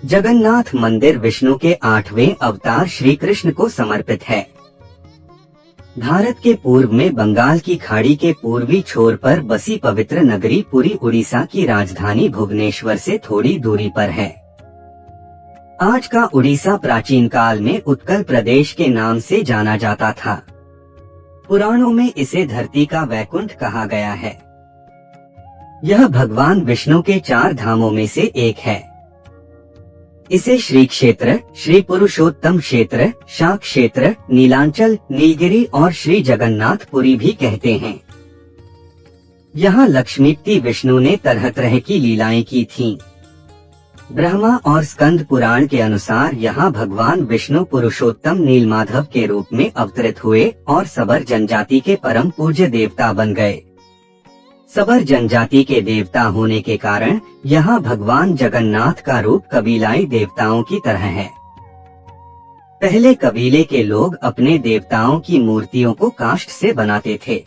जगन्नाथ मंदिर विष्णु के 8वें अवतार श्री कृष्ण को समर्पित है। भारत के पूर्व में बंगाल की खाड़ी के पूर्वी छोर पर बसी पवित्र नगरी पुरी उड़ीसा की राजधानी भुवनेश्वर से थोड़ी दूरी पर है। आज का उड़ीसा प्राचीन काल में उत्कल प्रदेश के नाम से जाना जाता था। पुराणों में इसे धरती का वैकुंठ कहा गया है। यह भगवान विष्णु के 4 धामों में से एक है। इसे श्री क्षेत्र, श्री पुरुषोत्तम क्षेत्र, शाक क्षेत्र, नीलांचल, नीलगिरी और श्री जगन्नाथपुरी भी कहते हैं। यहाँ लक्ष्मीपति विष्णु ने तरह तरह की लीलाएं की थीं। ब्रह्मा और स्कंद पुराण के अनुसार यहाँ भगवान विष्णु पुरुषोत्तम नीलमाधव के रूप में अवतरित हुए और सबर जनजाति के परम पूज्य देवता बन गए। सबर जनजाति के देवता होने के कारण यहाँ भगवान जगन्नाथ का रूप कबीलाई देवताओं की तरह है। पहले कबीले के लोग अपने देवताओं की मूर्तियों को काष्ठ से बनाते थे।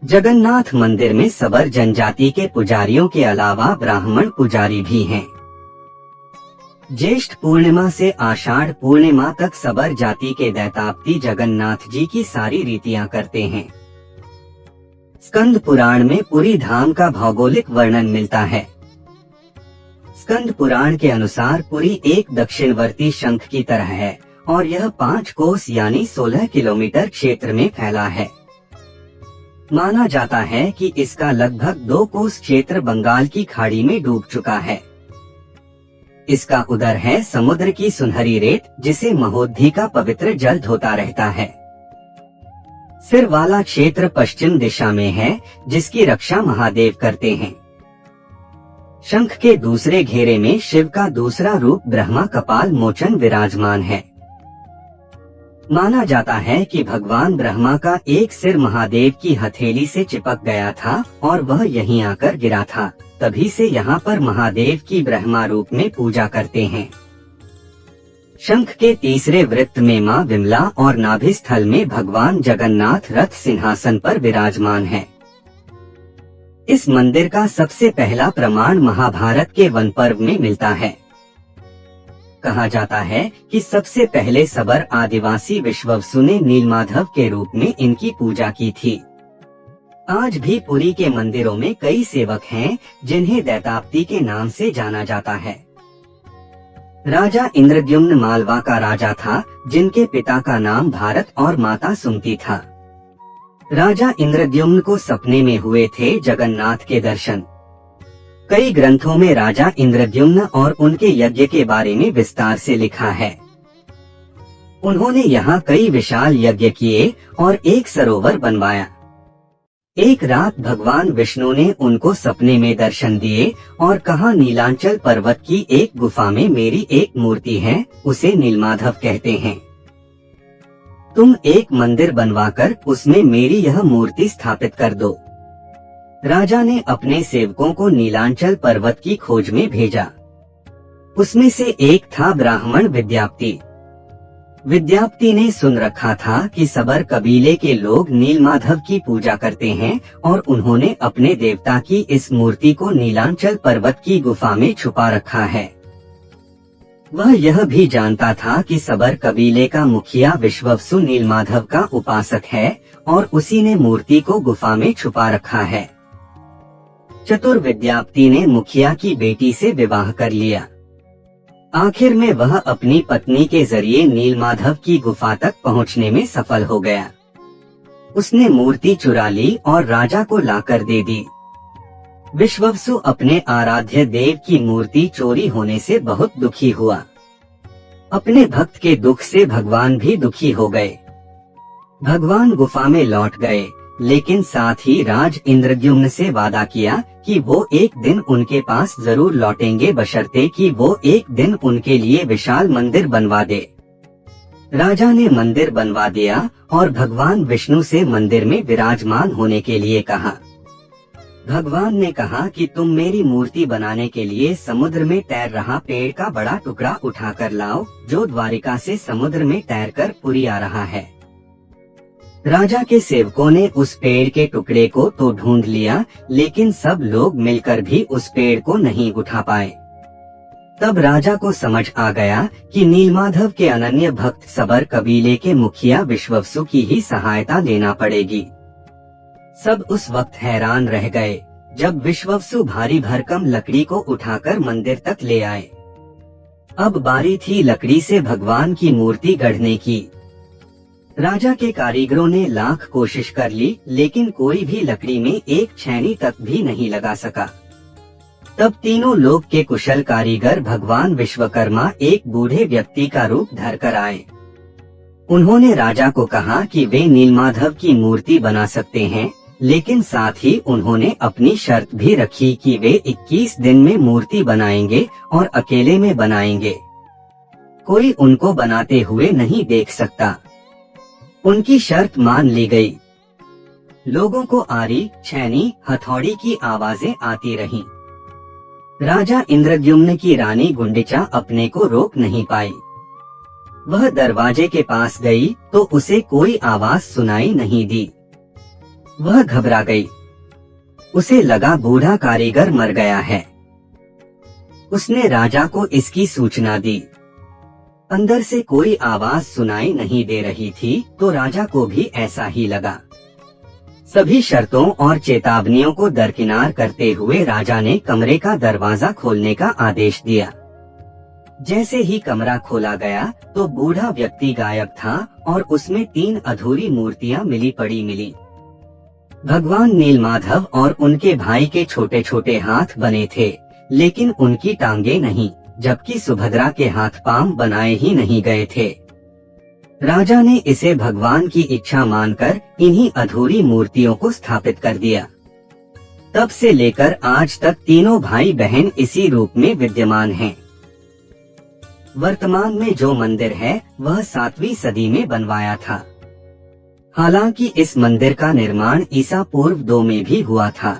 जगन्नाथ मंदिर में सबर जनजाति के पुजारियों के अलावा ब्राह्मण पुजारी भी हैं। ज्येष्ठ पूर्णिमा से आषाढ़ पूर्णिमा तक सबर जाति के दैतापति जगन्नाथ जी की सारी रीतियां करते हैं। स्कंद पुराण में पुरी धाम का भौगोलिक वर्णन मिलता है। स्कंद पुराण के अनुसार पुरी एक दक्षिणवर्ती शंख की तरह है और यह 5 कोस यानी 16 किलोमीटर क्षेत्र में फैला है। माना जाता है कि इसका लगभग 2 कोस क्षेत्र बंगाल की खाड़ी में डूब चुका है। इसका उदर है समुद्र की सुनहरी रेत, जिसे महोदधी का पवित्र जल धोता रहता है। सिर वाला क्षेत्र पश्चिम दिशा में है, जिसकी रक्षा महादेव करते हैं। शंख के दूसरे घेरे में शिव का दूसरा रूप ब्रह्मा कपाल मोचन विराजमान है। माना जाता है कि भगवान ब्रह्मा का एक सिर महादेव की हथेली से चिपक गया था और वह यहीं आकर गिरा था। तभी से यहाँ पर महादेव की ब्रह्मा रूप में पूजा करते हैं। शंख के तीसरे वृत्त में मां विमला और नाभि स्थल में भगवान जगन्नाथ रथ सिंहासन पर विराजमान है। इस मंदिर का सबसे पहला प्रमाण महाभारत के वन पर्व में मिलता है। कहा जाता है कि सबसे पहले सबर आदिवासी विश्ववसु ने नीलमाधव के रूप में इनकी पूजा की थी। आज भी पुरी के मंदिरों में कई सेवक हैं, जिन्हें दैतापति के नाम से जाना जाता है। राजा इंद्रद्युम्न मालवा का राजा था, जिनके पिता का नाम भारत और माता सुमति था। राजा इंद्रद्युम्न को सपने में हुए थे जगन्नाथ के दर्शन। कई ग्रंथों में राजा इंद्रद्युम्न और उनके यज्ञ के बारे में विस्तार से लिखा है। उन्होंने यहाँ कई विशाल यज्ञ किए और एक सरोवर बनवाया। एक रात भगवान विष्णु ने उनको सपने में दर्शन दिए और कहा, नीलांचल पर्वत की एक गुफा में मेरी एक मूर्ति है, उसे नीलमाधव कहते हैं। तुम एक मंदिर बनवाकर उसमें मेरी यह मूर्ति स्थापित कर दो। राजा ने अपने सेवकों को नीलांचल पर्वत की खोज में भेजा। उसमें से एक था ब्राह्मण विद्यापति। विद्यापति ने सुन रखा था कि सबर कबीले के लोग नीलमाधव की पूजा करते हैं और उन्होंने अपने देवता की इस मूर्ति को नीलांचल पर्वत की गुफा में छुपा रखा है। वह यह भी जानता था कि सबर कबीले का मुखिया विश्ववसु नीलमाधव का उपासक है और उसी ने मूर्ति को गुफा में छुपा रखा है। चतुर विद्यापति ने मुखिया की बेटी से विवाह कर लिया। आखिर में वह अपनी पत्नी के जरिए नीलमाधव की गुफा तक पहुंचने में सफल हो गया। उसने मूर्ति चुरा ली और राजा को लाकर दे दी। विश्ववसु अपने आराध्य देव की मूर्ति चोरी होने से बहुत दुखी हुआ। अपने भक्त के दुख से भगवान भी दुखी हो गए। भगवान गुफा में लौट गए, लेकिन साथ ही राज इंद्रद्युम्न से वादा किया कि वो एक दिन उनके पास जरूर लौटेंगे, बशर्ते कि वो एक दिन उनके लिए विशाल मंदिर बनवा दे। राजा ने मंदिर बनवा दिया और भगवान विष्णु से मंदिर में विराजमान होने के लिए कहा। भगवान ने कहा कि तुम मेरी मूर्ति बनाने के लिए समुद्र में तैर रहा पेड़ का बड़ा टुकड़ा उठाकर लाओ, जो द्वारिका से समुद्र में तैरकर पुरी आ रहा है। राजा के सेवकों ने उस पेड़ के टुकड़े को तो ढूंढ लिया, लेकिन सब लोग मिलकर भी उस पेड़ को नहीं उठा पाए। तब राजा को समझ आ गया कि नीलमाधव के अनन्य भक्त सबर कबीले के मुखिया विश्ववसु की ही सहायता लेना पड़ेगी। सब उस वक्त हैरान रह गए जब विश्ववसु भारी भरकम लकड़ी को उठाकर मंदिर तक ले आए। अब बारी थी लकड़ी से भगवान की मूर्ति गढ़ने की। राजा के कारीगरों ने लाख कोशिश कर ली, लेकिन कोई भी लकड़ी में एक छेनी तक भी नहीं लगा सका। तब तीनों लोक के कुशल कारीगर भगवान विश्वकर्मा एक बूढ़े व्यक्ति का रूप धरकर आए। उन्होंने राजा को कहा कि वे नीलमाधव की मूर्ति बना सकते हैं, लेकिन साथ ही उन्होंने अपनी शर्त भी रखी कि वे 21 दिन में मूर्ति बनाएंगे और अकेले में बनाएंगे। कोई उनको बनाते हुए नहीं देख सकता। उनकी शर्त मान ली गई। लोगों को आरी, छेनी, हथौड़ी की आवाजें आती रहीं। राजा इंद्रद्युम्न की रानी गुंडिचा अपने को रोक नहीं पाई। वह दरवाजे के पास गई तो उसे कोई आवाज सुनाई नहीं दी। वह घबरा गई। उसे लगा बूढ़ा कारीगर मर गया है। उसने राजा को इसकी सूचना दी। अंदर से कोई आवाज सुनाई नहीं दे रही थी तो राजा को भी ऐसा ही लगा। सभी शर्तों और चेतावनियों को दरकिनार करते हुए राजा ने कमरे का दरवाजा खोलने का आदेश दिया। जैसे ही कमरा खोला गया तो बूढ़ा व्यक्ति गायब था और उसमें 3 अधूरी मूर्तियां मिली पड़ी मिली। भगवान नीलमाधव और उनके भाई के छोटे छोटे हाथ बने थे, लेकिन उनकी टांगे नहीं, जबकि सुभद्रा के हाथ पांव बनाए ही नहीं गए थे। राजा ने इसे भगवान की इच्छा मानकर इन्हीं अधूरी मूर्तियों को स्थापित कर दिया। तब से लेकर आज तक तीनों भाई बहन इसी रूप में विद्यमान हैं। वर्तमान में जो मंदिर है वह 7वीं सदी में बनवाया था। हालांकि इस मंदिर का निर्माण ईसा पूर्व 2 में भी हुआ था।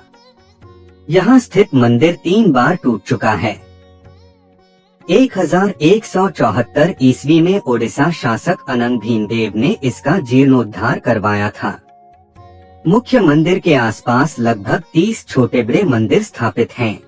यहाँ स्थित मंदिर 3 बार टूट चुका है। 1174 ईस्वी में ओडिशा शासक अनंग भीमदेव ने इसका जीर्णोद्धार करवाया था। मुख्य मंदिर के आसपास लगभग 30 छोटे बड़े मंदिर स्थापित हैं।